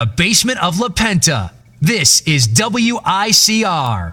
The basement of La Penta. This is WICR.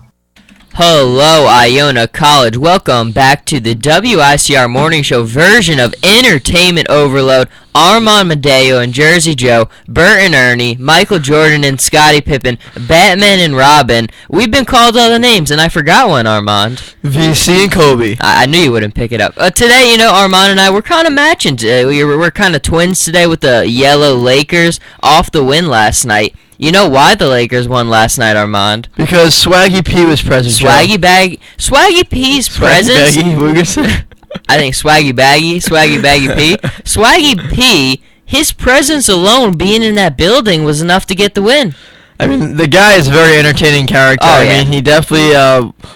Hello, Iona College. Welcome back to the WICR Morning Show version of Entertainment Overload. Armand Madeo and Jersey Joe, Bert and Ernie, Michael Jordan and Scottie Pippen, Batman and Robin. We've been called other names, and I forgot one, Armand. VC and Kobe. I knew you wouldn't pick it up. Today, Armand and I, we're kind of matching. We're kind of twins today with the Yellow Lakers off the win last night. You know why the Lakers won last night, Armand? Because Swaggy P was present. Swaggy P's presence. Baggy, what were you gonna say? I think Swaggy Baggy P. Swaggy P, his presence alone being in that building was enough to get the win. I mean, the guy is a very entertaining character. Oh, I yeah. mean, he definitely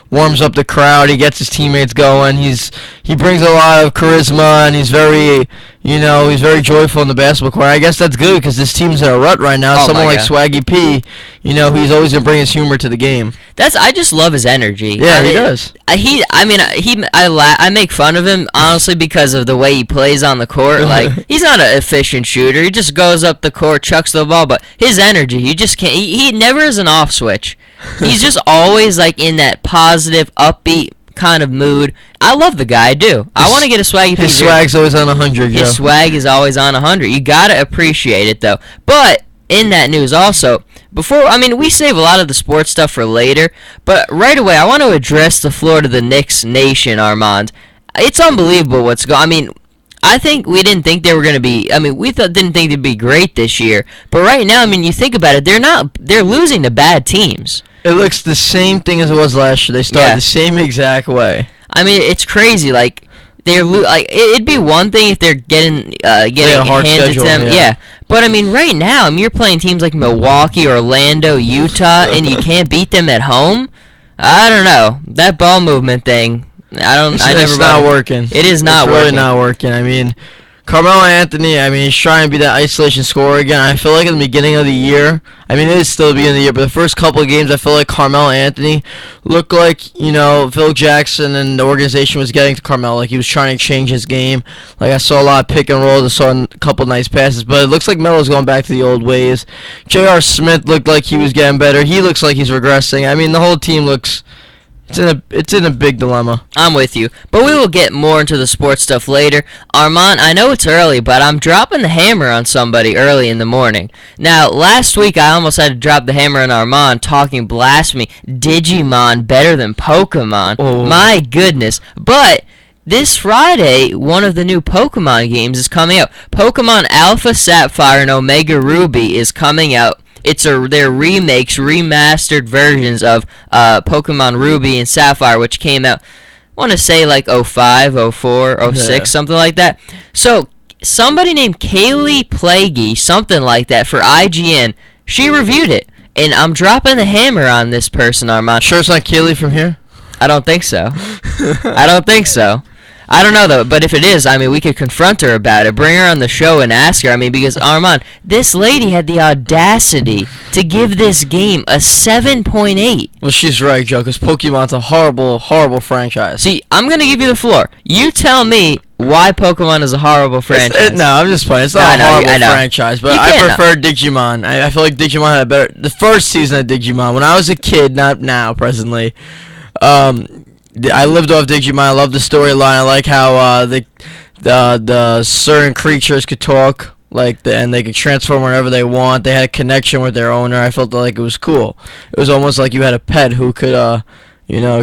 warms up the crowd. He gets his teammates going. He brings a lot of charisma, and he's very joyful in the basketball court. I guess that's good because this team's in a rut right now. Oh, Someone like God. Swaggy P, he's always gonna bring his humor to the game. I just love his energy. Yeah, he does. I make fun of him honestly because of the way he plays on the court. Like, he's not an efficient shooter. He just goes up the court, chucks the ball, but his energy, you just can't. He never is an off switch. He's just always like in that positive, upbeat kind of mood. I love the guy. I do. I want to get a Swaggy P. His swag's always on 100. His swag is always on 100. You gotta appreciate it though. But in that news also, we save a lot of the sports stuff for later, but right away I want to address the Florida the Knicks nation, Armand. It's unbelievable what's going. I think we didn't think they were going to be. Didn't think they'd be great this year. But right now, you think about it, they're not. They're losing to bad teams. It looks the same thing as it was last year. They started the same exact way. It's crazy. Like it'd be one thing if they're getting a hard handed schedule, to them. Yeah. But right now, you're playing teams like Milwaukee, Orlando, Utah, and you can't beat them at home. I don't know, that ball movement thing. It's not working. It is not working. It's working. really not working. Carmelo Anthony, he's trying to be that isolation scorer again. I feel like in the beginning of the year, it is still the beginning of the year, but the first couple of games, I feel like Carmelo Anthony looked like, Phil Jackson and the organization was getting to Carmelo. Like, he was trying to change his game. Like, I saw a lot of pick and rolls. I saw a couple nice passes, but it looks like Melo's going back to the old ways. J.R. Smith looked like he was getting better. He looks like he's regressing. The whole team looks... It's in a big dilemma. I'm with you, but we will get more into the sports stuff later. Armand, I know it's early, but I'm dropping the hammer on somebody early in the morning. Now, last week I almost had to drop the hammer on Armand talking blasphemy. Digimon better than Pokemon. Oh. My goodness. But this Friday, one of the new Pokemon games is coming out. Pokemon Alpha Sapphire and Omega Ruby is coming out. Their remakes, remastered versions of Pokemon Ruby and Sapphire, which came out, I want to say like 05, 04, 06, something like that. So, somebody named Kaylee Plaguey, something like that, for IGN, she reviewed it. And I'm dropping the hammer on this person, Armand. Sure it's not Kaylee from here? I don't think so. I don't know, though, but if it is, we could confront her about it, bring her on the show and ask her, because, Armand, this lady had the audacity to give this game a 7.8. Well, she's right, Joe, because Pokemon's a horrible, horrible franchise. See, I'm going to give you the floor. You tell me why Pokemon is a horrible franchise. No, I'm just playing. It's not a horrible franchise, but I prefer Digimon. I feel like Digimon had a better... The first season of Digimon, when I was a kid, not now, presently, I lived off Digimon. I love the storyline. I like how the certain creatures could talk, and they could transform whenever they want. They had a connection with their owner. I felt like it was cool. It was almost like you had a pet who could,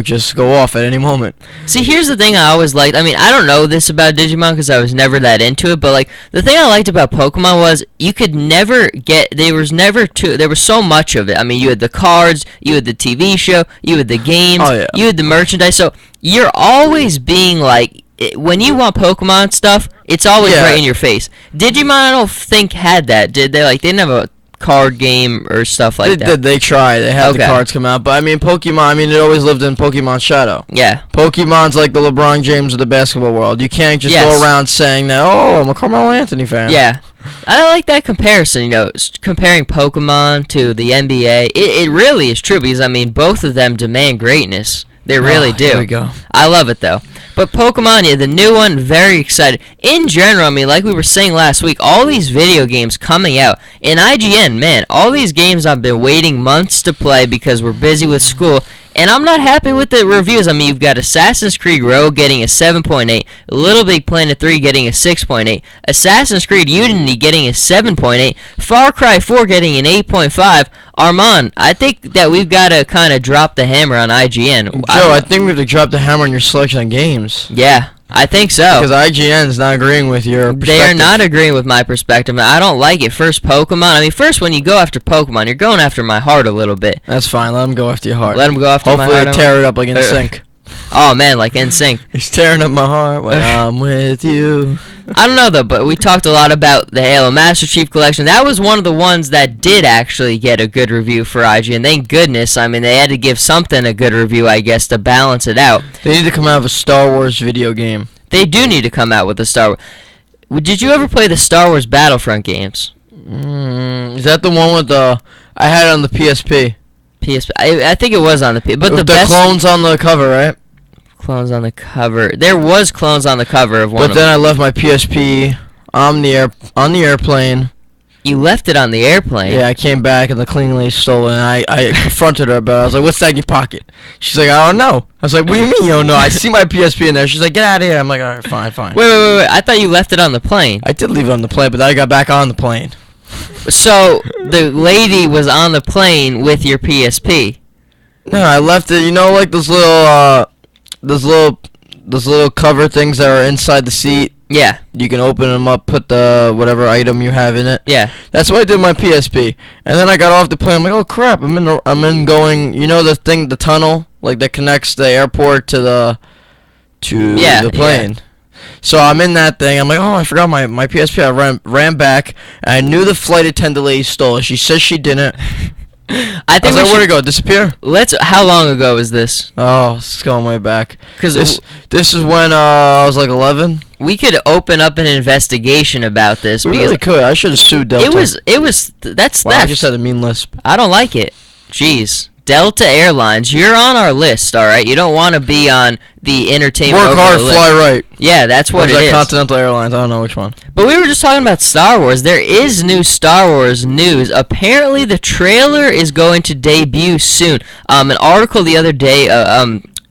just go off at any moment. See, here's the thing I always liked. I don't know this about Digimon because I was never that into it, but the thing I liked about Pokemon was you could never get. There was so much of it. You had the cards, you had the TV show, you had the games, you had the merchandise. So you're always being when you want Pokemon stuff, it's always right in your face. Digimon, I don't think had that. Did they? They didn't have a card game or stuff like that. They tried. They had the cards come out, but Pokemon. It always lived in Pokemon's shadow. Yeah. Pokemon's like the LeBron James of the basketball world. You can't just go around saying that. Oh, I'm a Carmelo Anthony fan. Yeah. I like that comparison. Comparing Pokemon to the NBA. It really is true because both of them demand greatness. They really do. There we go. I love it though. But Pokemon, yeah, the new one, very excited. In general, I mean, like we were saying last week, all these video games coming out. In IGN, man, all these games I've been waiting months to play because we're busy with school. And I'm not happy with the reviews. I mean, you've got Assassin's Creed Rogue getting a 7.8, Little Big Planet 3 getting a 6.8, Assassin's Creed Unity getting a 7.8, Far Cry 4 getting an 8.5. Armand, I think that we've got to kind of drop the hammer on IGN. Joe, I think we have to drop the hammer on your selection of games. Yeah, I think so. Because IGN is not agreeing with your perspective. They are not agreeing with my perspective. I don't like it. First, Pokemon. I mean, first, when you go after Pokemon, you're going after my heart a little bit. That's fine. Let them go after your heart. Let them go after my heart. Hopefully tear it up like NSYNC. Oh, man, like NSYNC. He's tearing up my heart when I'm with you. I don't know, though, but we talked a lot about the Halo Master Chief Collection. That was one of the ones that did actually get a good review for IGN. Thank goodness. I mean, they had to give something a good review, I guess, to balance it out. They need to come out with a Star Wars video game. They do need to come out with a Star Wars. Did you ever play the Star Wars Battlefront games? Is that the one with the... I had it on the PSP. PSP. I think it was on the PSP. But with the best clones on the cover, right? Clones on the cover. There was clones on the cover of one of them. But then I left my PSP on the airplane. You left it on the airplane? Yeah, I came back and the cleaning lady stole it. And I confronted her about it. I was like, what's that in your pocket? She's like, I don't know. I was like, what do you mean you don't know? I see my PSP in there. She's like, get out of here. I'm like, all right, fine. Wait. I thought you left it on the plane. I did leave it on the plane, but then I got back on the plane. So the lady was on the plane with your PSP? No, I left it. You know, like those little cover things that are inside the seat. Yeah. You can open them up, put the whatever item you have in it. Yeah. That's what I did with my PSP. And then I got off the plane. I'm like, oh crap! I'm in going. You know the tunnel like that connects the airport to the plane. Yeah. So I'm in that thing. I'm like, oh, I forgot my PSP. I ran back. And I knew the flight attendant lady stole it. She says she didn't. I think like, where'd it go? Disappear? How long ago was this? Oh, it's going way back. Because this is when I was like 11. We could open up an investigation about this. We really could. I should have sued Delta. That's I just had a mean lisp. I don't like it. Jeez. Delta Airlines, you're on our list, all right? You don't want to be on the entertainment. Work hard, fly right. Yeah, that's what it is. Continental Airlines. I don't know which one. But we were just talking about Star Wars. There is new Star Wars news. Apparently, the trailer is going to debut soon. An article the other day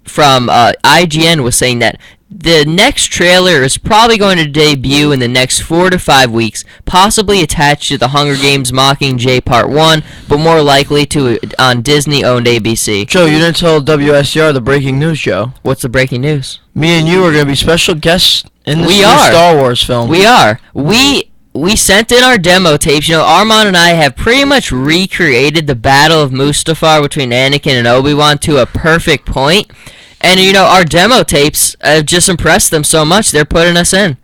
from IGN was saying that the next trailer is probably going to debut in the next 4 to 5 weeks, possibly attached to the Hunger Games Mockingjay Part 1, but more likely to on Disney-owned ABC. Joe, you didn't tell WSCR the breaking news, Joe. What's the breaking news? Me and you are going to be special guests in this new are. Star Wars film. We are. We sent in our demo tapes. You know, Armand and I have pretty much recreated the Battle of Mustafar between Anakin and Obi-Wan to a perfect point. And, you know, our demo tapes have just impressed them so much, they're putting us in.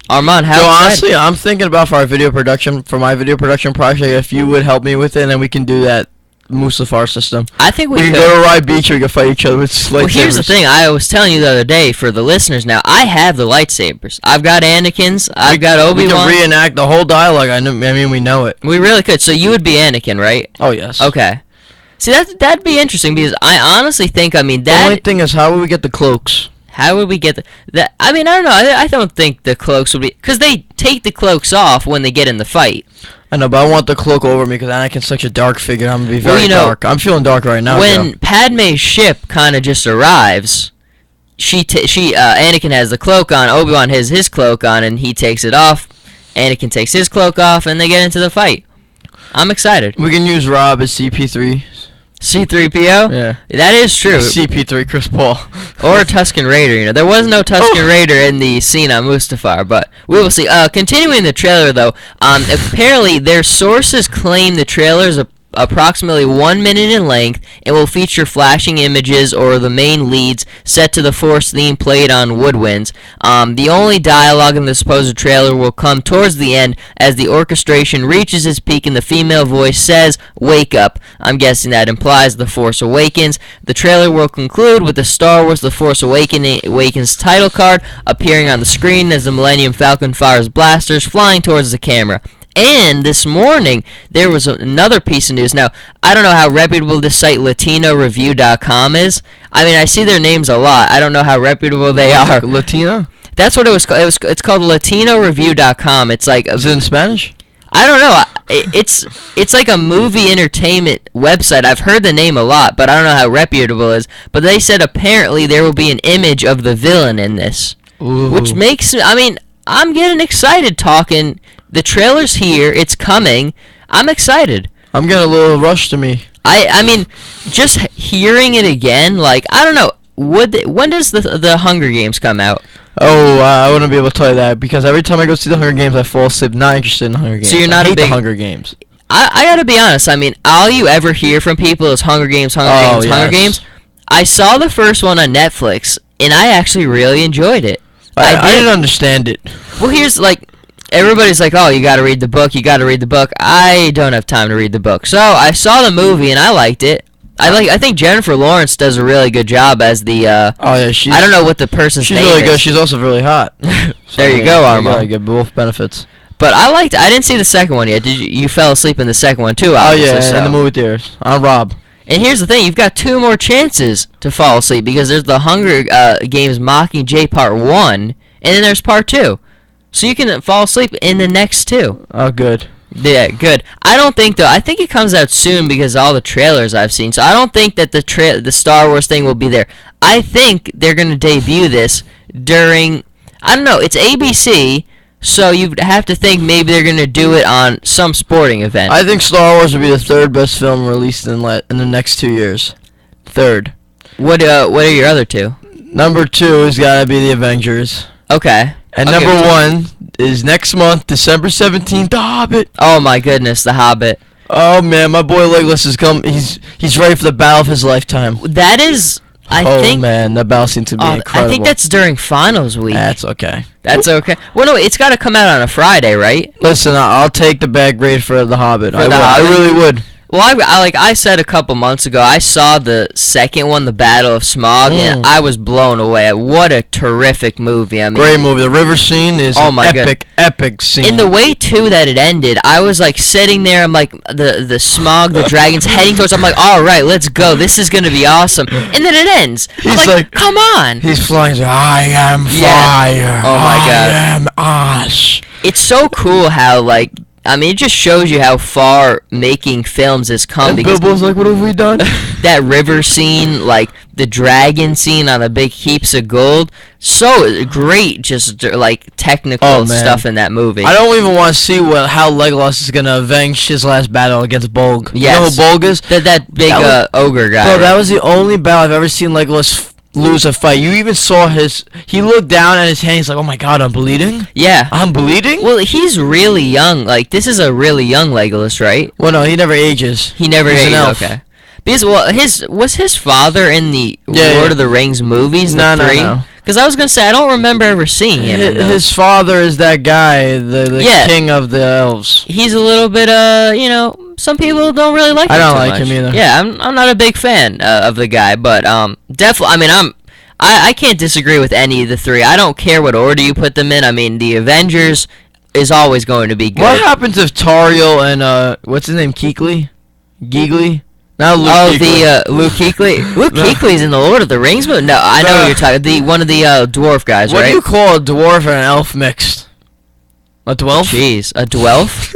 Armand, how excited? Honestly, I'm thinking about for my video production project, if you would help me with it, and then we can do that Mustafar system. I think we can go to Rye Beach, or we can fight each other with lightsabers. Well, here's the thing. I was telling you the other day, for the listeners now, I have the lightsabers. I've got Anakin's. I've got Obi-Wan. We can reenact the whole dialogue. I mean, we know it. We really could. So you would be Anakin, right? Oh, yes. Okay. See, that'd be interesting, because I honestly think, the only thing is, how would we get the cloaks? How would we get that? I mean, I don't know. I don't think the cloaks would be, because they take the cloaks off when they get in the fight. I know, but I want the cloak over me because Anakin's such a dark figure. I'm gonna be very dark. I'm feeling dark right now. When Padme's ship kind of just arrives, Anakin has the cloak on, Obi-Wan has his cloak on, and he takes it off. Anakin takes his cloak off, and they get into the fight. I'm excited. We can use Rob as CP3. C-3PO? Yeah. That is true. CP3, Chris Paul. Or a Tusken Raider, you know. There was no Tusken Raider in the scene on Mustafar, but we will see. Continuing the trailer, though, apparently their sources claim the trailer is approximately 1 minute in length and will feature flashing images or the main leads set to the Force theme played on woodwinds. The only dialogue in the supposed trailer will come towards the end as the orchestration reaches its peak and the female voice says, "Wake up." I'm guessing that implies The Force Awakens. The trailer will conclude with the Star Wars The Force Awakens title card appearing on the screen as the Millennium Falcon fires blasters flying towards the camera. And this morning, there was another piece of news. Now, I don't know how reputable this site LatinoReview.com is. I mean, I see their names a lot. I don't know how reputable they are. Latina? That's what it was called. It's called LatinoReview.com. It's like Is it in Spanish? I don't know. It's like a movie entertainment website. I've heard the name a lot, but I don't know how reputable it is. But they said apparently there will be an image of the villain in this, Ooh. which makes me. I mean, I'm getting excited talking. The trailer's here. It's coming. I'm excited. I'm getting a little rush to me. I mean, just hearing it again, like, I don't know. When does the Hunger Games come out? Oh, I wouldn't be able to tell you that because every time I go see the Hunger Games, I fall asleep. Not interested in the Hunger Games. So you're not I a hate big the Hunger Games. I gotta be honest. I mean, all you ever hear from people is Hunger Games, Hunger Games. I saw the first one on Netflix, and I actually really enjoyed it. I didn't understand it. Well, here's like, everybody's like, oh, you gotta read the book, you gotta read the book. I don't have time to read the book. So I saw the movie, and I liked it. I think Jennifer Lawrence does a really good job as the. Oh yeah, I don't know what the person's name is. She's really good. She's also really hot. There you go, Armo. You get both benefits. But I didn't see the second one yet. Did you fell asleep in the second one too? Oh yeah, so. in the movie theaters. I'm Rob. And here's the thing: you've got 2 more chances to fall asleep because there's the Hunger Games Mockingjay Part 1, and then there's Part 2. So you can fall asleep in the next 2. Oh, good. Yeah, good. I don't think though. I think it comes out soon because of all the trailers I've seen. So I don't think that the Star Wars thing will be there. I think they're gonna debut this during. I don't know. It's ABC, so you'd have to think maybe they're gonna do it on some sporting event. I think Star Wars will be the 3rd best film released in the next 2 years. 3rd. What are your other 2? Number 2 has got to be the Avengers. Okay. And I'll give number it to 1 is next month, December 17th, The Hobbit. Oh my goodness, The Hobbit. Oh man, my boy Legolas has come. He's ready for the battle of his lifetime. That is, I think. Oh man, that battle seems to be incredible. I think that's during finals week. That's okay. That's okay. Well, no, it's got to come out on a Friday, right? Listen, I'll take the bad grade for The Hobbit. For The Hobbit? I really would. Well, I said a couple months ago, I saw the second one, The Battle of Smaug, and I was blown away. What a terrific movie. I mean, great movie. The river scene is epic scene. In the way, too, that it ended, I was, like, sitting there, I'm like, the Smaug, the dragons heading towards, I'm like, all right, let's go. This is going to be awesome. And then it ends. I'm like, come on. He's flying. I am fire. Oh, my God. I am ash. It's so cool how, like, I mean, it just shows you how far making films has come. And Bilbo's like, what have we done? That river scene, like the dragon scene on the big heaps of gold, so great. Just like technical stuff in that movie. I don't even want to see how Legolas is gonna avenge his last battle against Bolg. Yes. You know who Bolg is? That big ogre guy. Bro, that was the only battle I've ever seen Legolas lose a fight. You even saw he looked down at his hand. He's like, oh my god, I'm bleeding? Yeah. I'm bleeding? Well, he's really young. Like, this is a really young Legolas, right? Well, no, he never ages. He never He's ages, an elf. okay. Because, well, was his father in the Lord of the Rings movies, No. Because I was going to say, I don't remember ever seeing him in those. His father is that guy, the king of the elves. He's a little bit, some people don't really like him I don't too like much. him either. Yeah, I'm not a big fan of the guy, but definitely, I mean, I can't disagree with any of the 3. I don't care what order you put them in. I mean, the Avengers is always going to be good. What happens if Tariel and, what's his name, Keekly? Geegly? Not Luke Kuechly. Luke Kuechly. Luke Kuechly's in the Lord of the Rings movie? No, I know what you're talking. One of the dwarf guys, what right? do you call a dwarf and an elf mixed? A dwelf? Jeez, a dwelf?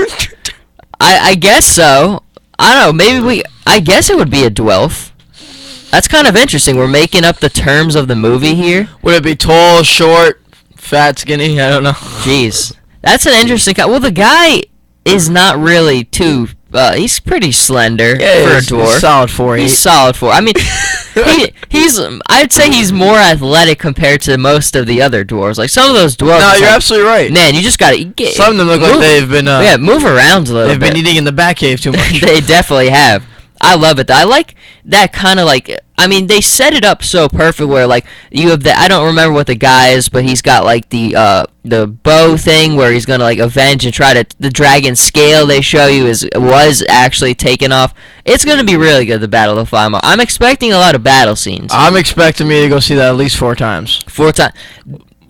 I guess so. I don't know. I guess it would be a dwelf. That's kind of interesting. We're making up the terms of the movie here. Would it be tall, short, fat, skinny? I don't know. Jeez. That's an interesting... Well, the guy is not really too... he's pretty slender for a dwarf. He's solid 4'8". He's solid 4. I mean, he's... I'd say he's more athletic compared to most of the other dwarves. Like, some of those dwarves... No, you're absolutely right. Man, you just gotta... Some of them look like they've been... move around a little bit. They've been eating in the back cave too much. They definitely have. I love it. I like that kind of like, I mean, they set it up so perfect where like you have I don't remember what the guy is, but he's got like the bow thing where he's gonna like avenge and try to, the dragon scale they show you was actually taken off. It's gonna be really good, the Battle of Fire. I'm expecting a lot of battle scenes. I'm expecting me to go see that at least 4 times. 4 times.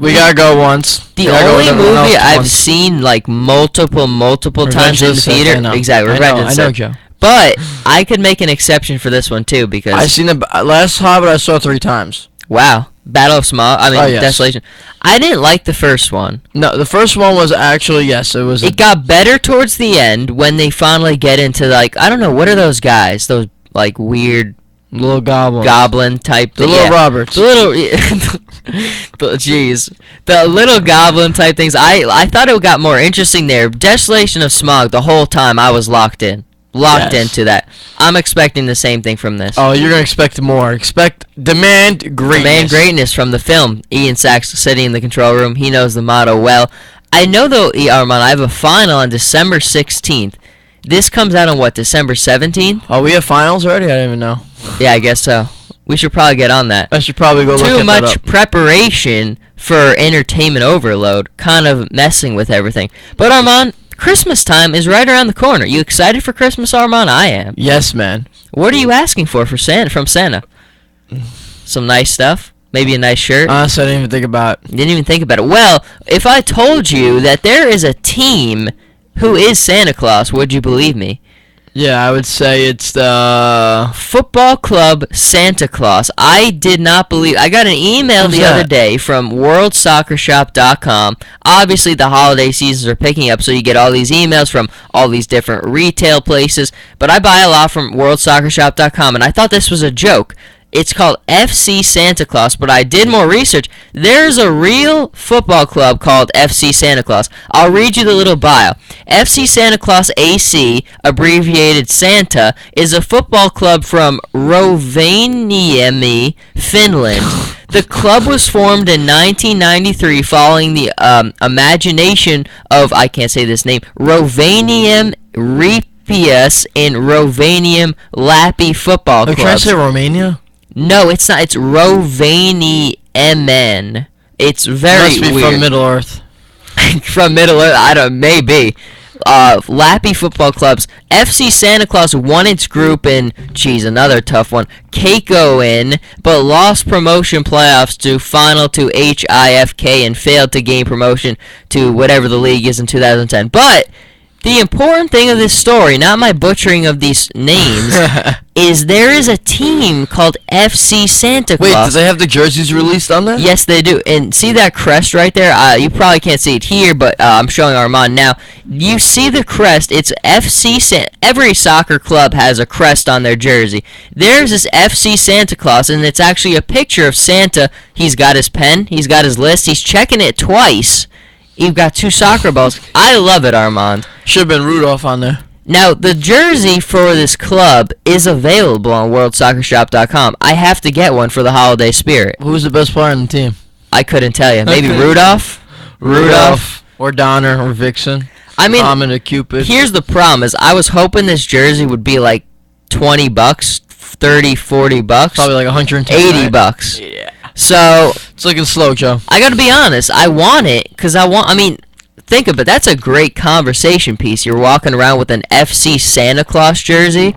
We gotta go once. The We gotta go only with everyone movie else I've once. seen like multiple Revenge times in of the the Sith, theater. I know. Exactly, I Revenge know, of the I know, Sith. Joe. But I could make an exception for this one too because I seen the last Hobbit. I saw 3 times. wow, Battle of Smog. I mean, Oh, yes. Desolation. I didn't like the first one. No, the first one was actually yes. It was. It got better towards the end when they finally get into like I don't know what are those guys? Those like weird little goblin. goblin type. The little Roberts. The little. Jeez, the little goblin type things. I thought it got more interesting there. Desolation of Smog. The whole time I was locked Yes. into that. I'm expecting the same thing from this. Oh, you're gonna expect more. Demand greatness. Demand greatness from the film. Ian Sachs sitting in the control room. He knows the motto well. I know though, Armand, I have a final on December 16th. This comes out on what, December 17th? Oh, we have finals already. I didn't even know. Yeah, I guess so. We should probably get on that. I should probably go look Too at that much up. preparation for entertainment overload, kind of messing with everything. But Armand, Christmas time is right around the corner. You excited for Christmas, Armand? I am. Yes, man. What are you asking for Santa from Santa? Some nice stuff? Maybe a nice shirt? Honestly, I didn't even think about it. Didn't even think about it. Well, if I told you that there is a team who is Santa Claus, would you believe me? Yeah, I would say it's the. Football Club Santa Claus. I did not believe. I got an email Who's the other that? day from WorldSoccerShop.com. Obviously, the holiday seasons are picking up, so you get all these emails from all these different retail places. But I buy a lot from WorldSoccerShop.com, and I thought this was a joke. It's called FC Santa Claus, but I did more research. There's a real football club called FC Santa Claus. I'll read you the little bio. FC Santa Claus AC, abbreviated Santa, is a football club from Rovaniemi, Finland. The club was formed in 1993 following the imagination of, I can't say this name, Rovaniemi Ripius and Rovaniemi Lappi football Are you trying clubs. to say Romania? No, it's not. It's Rovaniemi. It's very Must be weird. from Middle Earth. From Middle Earth, I don't. Maybe. Lappi football clubs. FC Santa Claus won its group in, another tough one, Keikoin, but lost promotion playoffs to final to HIFK and failed to gain promotion to whatever the league is in 2010. But the important thing of this story, not my butchering of these names, is there is a team called FC Santa Wait, Claus. do they have the jerseys released on that? Yes, they do. And see that crest right there? You probably can't see it here, but I'm showing Armand now. You see the crest. It's FC Santa. Every soccer club has a crest on their jersey. There's this FC Santa Claus, and it's actually a picture of Santa. He's got his pen. He's got his list. He's checking it twice. You've got 2 soccer balls. I love it, Armand. Should have been Rudolph on there. Now, the jersey for this club is available on WorldSoccerShop.com. I have to get one for the holiday spirit. Who's the best player on the team? I couldn't tell you. Maybe Okay. Rudolph? Or Donner or Vixen. I mean, Common or Cupid. here's the problem is I was hoping this jersey would be like $20, $30, $40. Probably like 110. $80. Yeah. So, It's looking slow, Joe. I got to be honest. I want it because think of it. That's a great conversation piece. You're walking around with an FC Santa Claus jersey.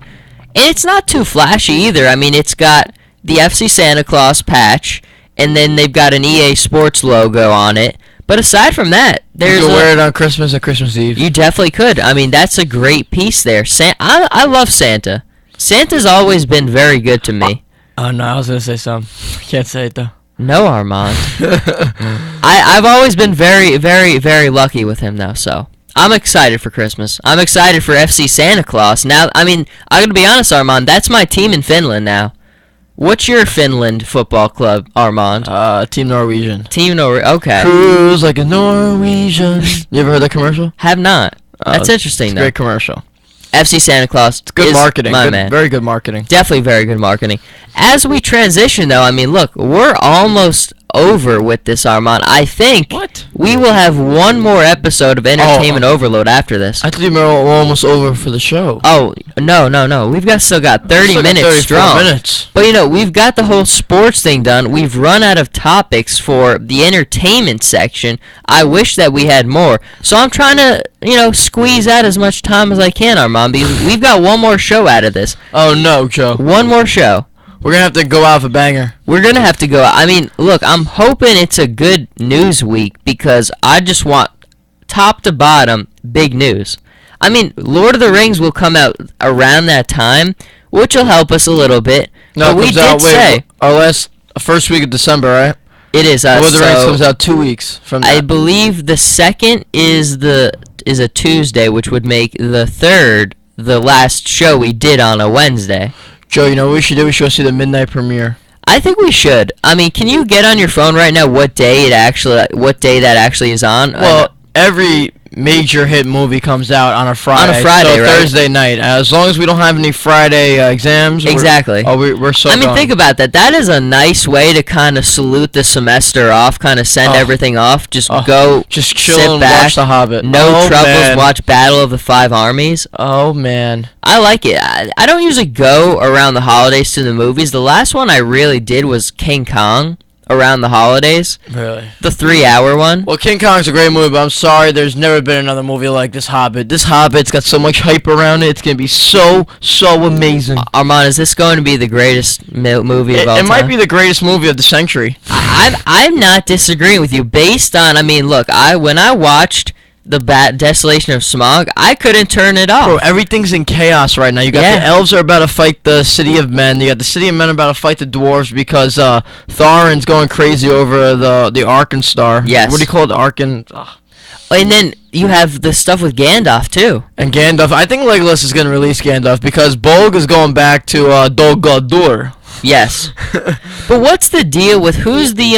And it's not too flashy either. I mean, it's got the FC Santa Claus patch, and then they've got an EA Sports logo on it. But aside from that, there's You can wear it on Christmas and Christmas Eve. You definitely could. I mean, that's a great piece there. I love Santa. Santa's always been very good to me. Oh, no, I was going to say something. Can't say it, though. No, Armand. I've always been very, very, very lucky with him, though, so I'm excited for Christmas. I'm excited for FC Santa Claus. Now, I mean, I'm going to be honest, Armand, that's my team in Finland now. What's your Finland football club, Armand? Team Norwegian. Team okay. Cruise like a Norwegian. You ever heard that commercial? Have not. That's It's interesting, a though. great commercial. FC Santa Claus. It's good is marketing. My Good, man. Very good marketing. Definitely very good marketing. As we transition, though, I mean, look, we're almost over with this, Armand. I think What? we will have one more episode of Entertainment Overload after this. I thought you were almost over for the show. Oh, no. We've still got 30 Still got minutes 34 strong. minutes. But, we've got the whole sports thing done. We've run out of topics for the entertainment section. I wish that we had more. So I'm trying to, squeeze out as much time as I can, Armand, because we've got one more show out of this. Oh, no, Joe. One more show. We're gonna have to go out with a banger. We're gonna have to go. I mean, look, I'm hoping it's a good news week because I just want top to bottom big news. I mean, Lord of the Rings will come out around that time, which will help us a little bit. No, but it we comes out, did say our first week of December, right? it is. Lord of the Rings So comes out 2 weeks from I that. believe the second is a Tuesday, which would make the third the last show we did on a Wednesday. Joe, you know what we should do? We should go see the midnight premiere. I think we should. I mean, can you get on your phone right now what day that actually is on? Well, every major hit movie comes out on a Friday. On a Friday, so right? Thursday night. As long as we don't have any Friday exams. Exactly. We're so I mean, gone. think about that. That is a nice way to kind of salute the semester off, kind of send everything off. Just go, just chill sit and back, watch The Hobbit. no troubles, Man. watch Battle of the Five Armies. Oh, man. I like it. I don't usually go around the holidays to the movies. The last one I really did was King Kong around the holidays. Really? The 3-hour one. Well, King Kong's a great movie, but I'm sorry, there's never been another movie like this Hobbit. This Hobbit's got so much hype around it. It's going to be so amazing. Armand, is this going to be the greatest movie of all It time? might be the greatest movie of the century. I'm not disagreeing with you. Based on, I mean, look, when I watched the Desolation of Smog, I couldn't turn it off. Bro, everything's in chaos right now. You got the elves are about to fight the City of Men. You got the City of Men about to fight the dwarves because Thorin's going crazy over the Arkenstar. Yes. What do you call it? And then you have the stuff with Gandalf too. And Gandalf. I think Legolas is going to release Gandalf because Bolg is going back to Dol Guldur. Yes. But what's the deal with who's the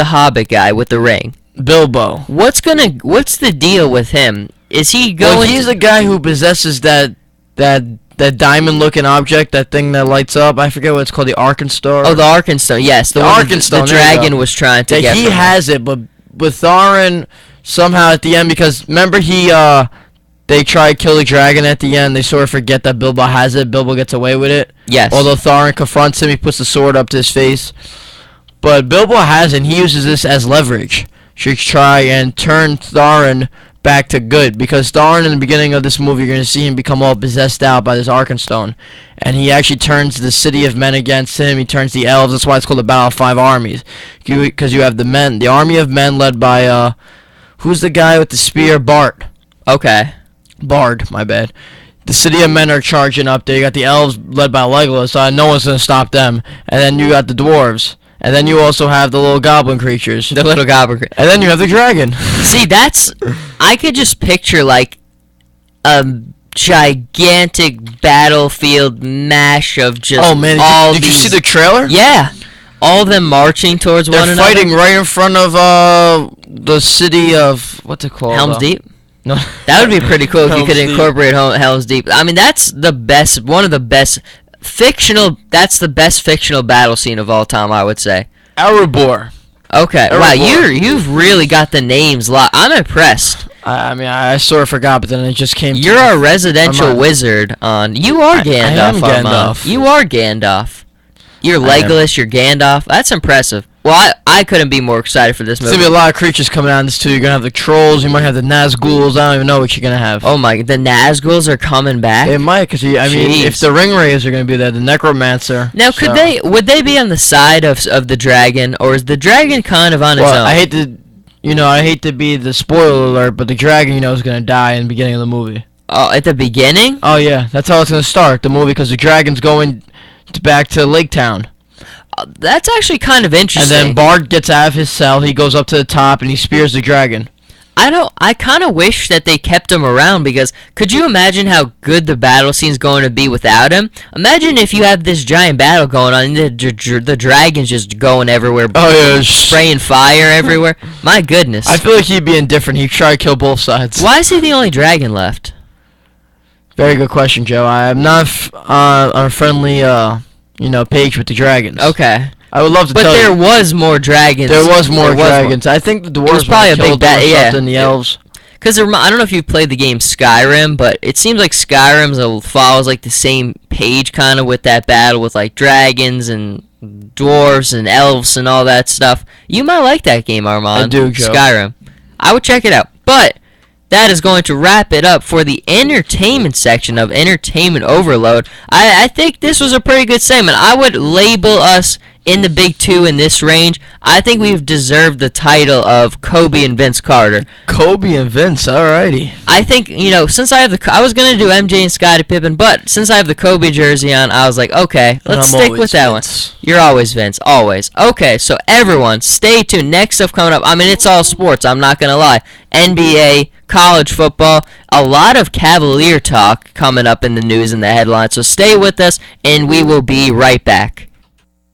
Hobbit guy with the ring? Bilbo. What's the deal with him? Is he going? Well, he's the guy who possesses that diamond-looking object, that thing that lights up. I forget what it's called, the Arkenstar. Oh, the Arkenstone. Yes, the one Arkenstone. the there you dragon go. was trying to Yeah, get. he from him. has it, but with Thorin, somehow at the end, because remember they try to kill the dragon at the end. They sort of forget that Bilbo has it. Bilbo gets away with it. Yes. Although Thorin confronts him, he puts the sword up to his face. But Bilbo has it, and he uses this as leverage to try and turn Thorin back to good. Because Thorin, in the beginning of this movie, you're going to see him become all possessed out by this Arkenstone. And he actually turns the City of Men against him. He turns the elves. That's why it's called the Battle of Five Armies. Because you have the Army of Men led by, who's the guy with the spear? Bart. Okay. Bard, my bad. The City of Men are charging up there. You got the elves led by Legolas. No one's going to stop them. And then you got the dwarves. And then you also have the little goblin creatures. The little goblin. And then you have the dragon. See, I could just picture like a gigantic battlefield mash of just did you see the trailer? Yeah, all of them marching towards one They're another. fighting right in front of the city of what's it called? Helm's Deep. No, That would be pretty cool if you Helm's could Deep. incorporate Helm's Deep. I mean, that's the best, one of the best fictional. That's the best fictional battle scene of all time, I would say. Erebor. Okay, wow, Erebor. you've really got the names locked. I'm impressed. I mean, I sort of forgot, but then it just came. You're a residential Armand. wizard on. You are Gandalf. I am Armand. Gandalf. You are Gandalf. You're I am. Legolas. You're Gandalf. That's impressive. Well, I couldn't be more excited for this There's movie. gonna be a lot of creatures coming out in this too. You're gonna have the trolls. You might have the Nazguls. I don't even know what you're gonna have. Oh my! The Nazguls are coming back. It might, because I mean, Jeez. if the Ringwraiths are gonna be there, the Necromancer. Now, so- would they be on the side of the dragon, or is the dragon kind of on its Well, own? I hate to be the spoiler alert, but the dragon, is gonna die in the beginning of the movie. Oh, at the beginning? Oh yeah, that's how it's gonna start the movie, because the dragon's going back to Lake Town, That's actually kind of and interesting. then Bard gets out of his cell. He goes up to the top and he spears the dragon. I kind of wish that they kept him around, because could you imagine how good the battle scene's going to be without him? Imagine if you have this giant battle going on and the dragon's just going everywhere, Oh yeah, spraying fire everywhere. My goodness. I feel like he'd be indifferent. He'd try to kill both sides. Why is he the only dragon left? Very good question, Joe. I am not on a friendly page with the dragons. Okay. I would love to But tell there you. was more dragons. There was more There was dragons. I think the dwarves was probably a might big killed them bat- or yeah. something, the elves. Because I don't know if you've played the game Skyrim, but it seems like Skyrim follows like the same page kind of with that battle with like dragons and dwarves and elves and all that stuff. You might like that game, Armand. I do, Joe. Skyrim. I would check it out. But that is going to wrap it up for the entertainment section of Entertainment Overload. I think this was a pretty good segment. I would label us in the big two in this range. I think we've deserved the title of Kobe and Vince Carter. Kobe and Vince, alrighty. I think, since I have I was going to do MJ and Scottie Pippen, but since I have the Kobe jersey on, I was like, okay, let's stick with that Vince. one. You're always Vince, always. Okay, so everyone, stay tuned. Next stuff coming up. I mean, it's all sports, I'm not going to lie. NBA, college football, a lot of Cavalier talk coming up in the news and the headlines. So stay with us, and we will be right back.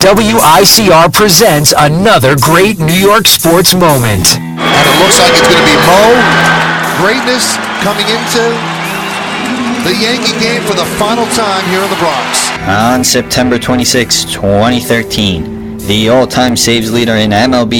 WICR presents another great New York sports moment. And it looks like it's going to be Mo. Greatness coming into the Yankee game for the final time here in the Bronx. On September 26, 2013, the all-time saves leader in MLB